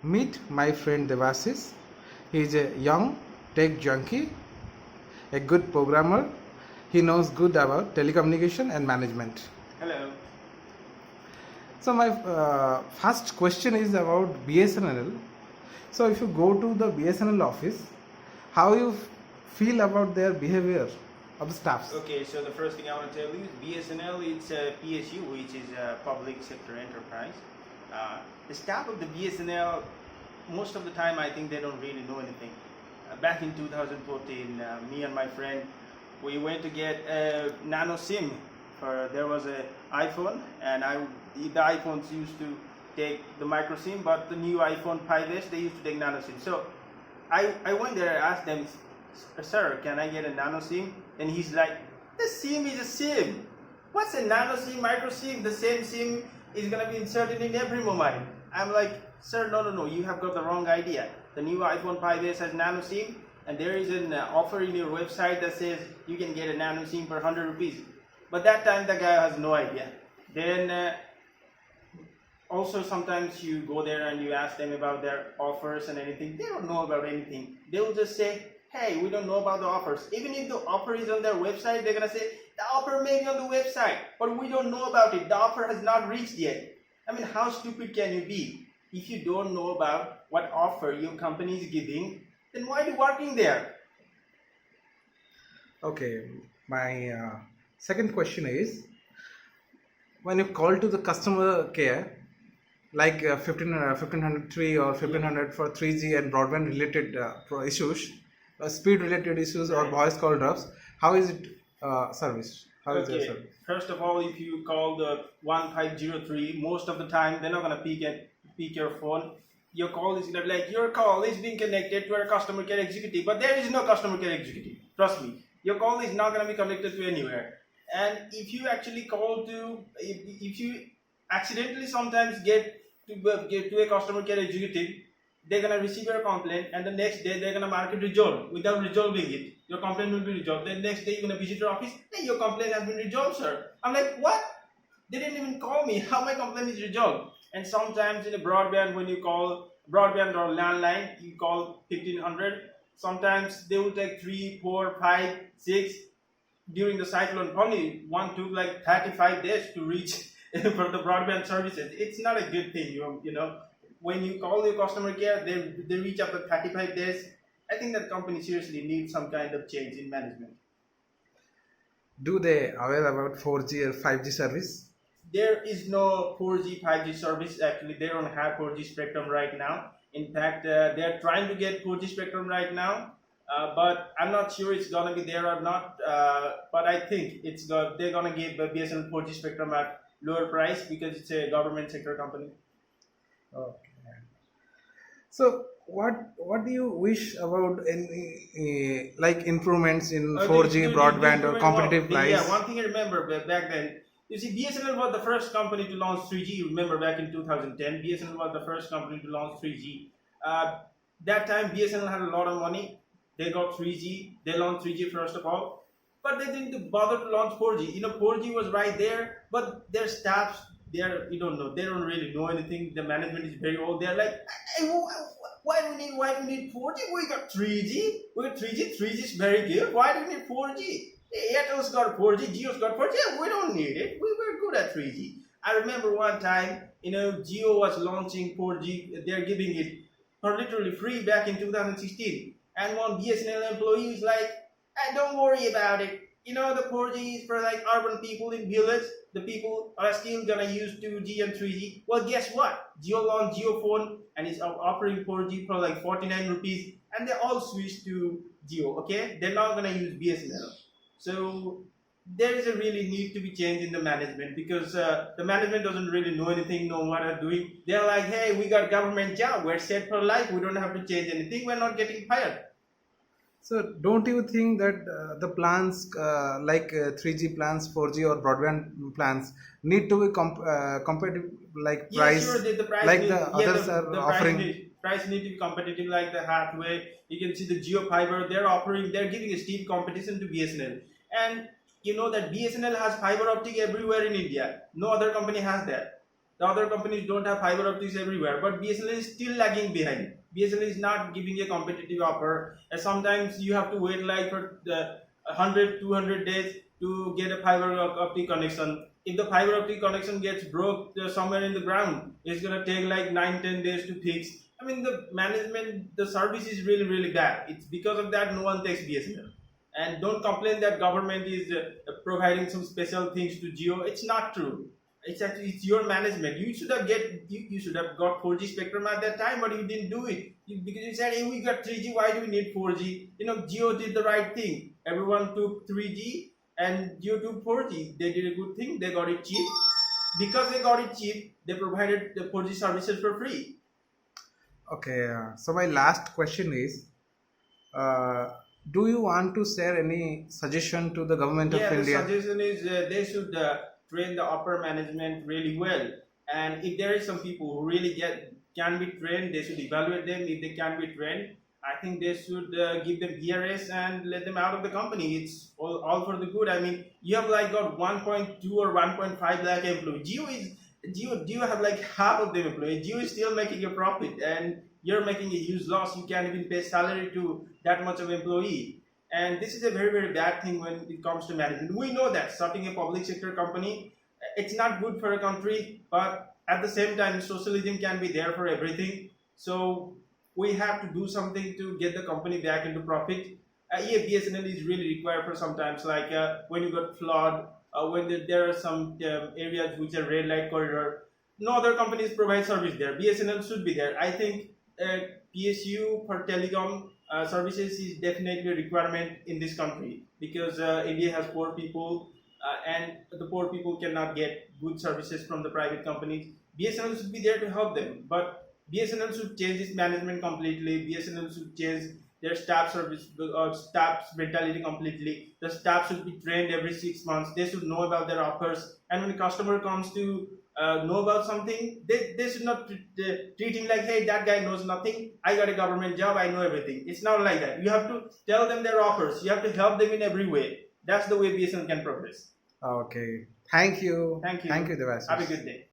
Meet my friend Devasis. He is a young tech junkie, a good programmer. He knows good about telecommunication and management. Hello. So my first question is about BSNL. So if you go to the BSNL office, how you feel about their behavior of the staffs? Okay, so the first thing I want to tell you is BSNL, it's a PSU, which is a public sector enterprise. The staff of the BSNL, most of the time, I think they don't really know anything. Back in 2014, me and my friend, we went to get a nano SIM. There was an iPhone, and the iPhones used to take the micro SIM, but the new iPhone 5s, they used to take nano SIM. So I went there and asked them, sir, can I get a nano SIM? And he's like, the SIM is a SIM. What's a nano SIM, micro SIM? The same SIM is going to be inserted in every mobile. I'm like, sir, no, you have got the wrong idea. The new iPhone 5s has nano SIM, and there is an offer in your website that says you can get a nano SIM for 100 rupees. But that time the guy has no idea. Then also sometimes you go there and you ask them about their offers and anything. They don't know about anything. They'll just say, hey, we don't know about the offers. Even if the offer is on their website, they're gonna say, the offer may be on the website, but we don't know about it. The offer has not reached yet. I mean, how stupid can you be? If you don't know about what offer your company is giving, then why are you working there? Okay, my second question is, when you call to the customer care, like 1503 or 1500 for 3G and broadband related issues, speed related issues or Right. voice call drops, how is it service? How is your Okay, service? first of all, if you call the 1503, most of the time they're not gonna pick your phone. Your call is gonna be like, your call is being connected to our customer care executive, but there is no customer care executive. Trust me, your call is not gonna be connected to anywhere. And if you actually call to, if you accidentally sometimes get to a customer care executive, they're gonna receive your complaint, and the next day they're gonna mark it resolved. Without resolving it, your complaint will be resolved. Then next day you're gonna visit your office, hey, your complaint has been resolved, sir. I'm like, what? They didn't even call me. How my complaint is resolved? And sometimes in a broadband, when you call broadband or landline, you call 1500. Sometimes they will take 3, 4, 5, 6. During the cyclone, probably one took like 35 days to reach for the broadband services. It's not a good thing, you know. When you call your customer care, they reach after 35 days. I think that company seriously needs some kind of change in management. Do they aware about 4G or 5G service? There is no 4G, 5G service. Actually, they don't have 4G spectrum right now. In fact, they're trying to get 4G spectrum right now, but I'm not sure it's gonna be there or not. But I think they're gonna give the BSNL 4G spectrum at lower price because it's a government sector company. Okay. So what do you wish about any like improvements in 4G broadband or competitive price? Yeah, one thing I remember back then, you see, BSNL was the first company to launch 3G. You remember back in 2010, BSNL was the first company to launch 3G. That time, BSNL had a lot of money. They got 3G. They launched 3G first of all, but they didn't bother to launch 4G. You know, 4G was right there, but their staffs, you don't know, they don't really know anything. The management is very old. They're like, hey, why do we need 4G? We got 3G. We got 3G. 3G is very good. Why do we need 4G? Airtel's got 4G, Jio's got 4G. Yeah, we don't need it. We were good at 3G. I remember one time, you know, Jio was launching 4G. They're giving it for literally free back in 2016. And one BSNL employee is like, hey, don't worry about it. You know, the 4G is for like urban people in village. The people are still gonna use 2G and 3G. Well, guess what? Jio launched Jio phone and is offering 4G for like 49 rupees. And they all switched to Jio, okay? They're not gonna use BSNL. So there is a really need to be change in the management because the management doesn't really know anything, know what they're doing. They're like, hey, we got government job, we're set for life, we don't have to change anything, we're not getting fired. So don't you think that the plans like 3G plans, 4G or broadband plans need to be competitive like price, Sure, the price like need, the others are the offering? price need to be competitive like the Hathway. You can see the Geo Fiber, they're giving a steep competition to BSNL. And you know that BSNL has fiber optic everywhere in India. No other company has that. The other companies don't have fiber optics everywhere, but BSNL is still lagging behind. BSNL is not giving a competitive offer. And sometimes you have to wait like for the 100, 200 days to get a fiber optic connection. If the fiber optic connection gets broke somewhere in the ground, it's gonna take like 9, 10 days to fix. I mean, the management, the service is really, really bad. It's because of that no one takes BSNL. And don't complain that government is providing some special things to Geo. It's not true. It's actually it's your management. You should have got 4G spectrum at that time, but you didn't do it because you said, "Hey, we got 3G. Why do we need 4G?" Geo did the right thing. Everyone took 3G, and Geo took 4G. They did a good thing. They got it cheap. Because they got it cheap, they provided the 4G services for free. Okay, so my last question is, do you want to share any suggestion to the government of Yeah, the India? suggestion is they should train the upper management really well. And if there is some people who really can be trained, they should evaluate them. If they can be trained, I think they should give them VRS and let them out of the company. It's all for the good. I mean, you have like got 1.2 or 1.5 lakh employees. Geo have like half of them employees. Geo is still making a profit, and you're making a huge loss. You can't even pay salary to that much of employee. And this is a very, very bad thing when it comes to management. We know that starting a public sector company, it's not good for a country, but at the same time, socialism can be there for everything. So we have to do something to get the company back into profit. Yeah, BSNL is really required for sometimes, like when you got flood, when there are some areas which are red light corridor. No other companies provide service there. BSNL should be there. I think PSU for telecom services is definitely a requirement in this country because India has poor people and the poor people cannot get good services from the private companies. BSNL should be there to help them, but BSNL should change its management completely. BSNL should change their staff service staff's mentality completely. The staff should be trained every 6 months. They should know about their offers, and when a customer comes to know about something, they should not treat him like, hey, that guy knows nothing. I got a government job. I know everything. It's not like that. You have to tell them their offers. You have to help them in every way. That's the way BSNL can progress. Okay, thank you. Thank you. Thank you, Have a Devashish. good day.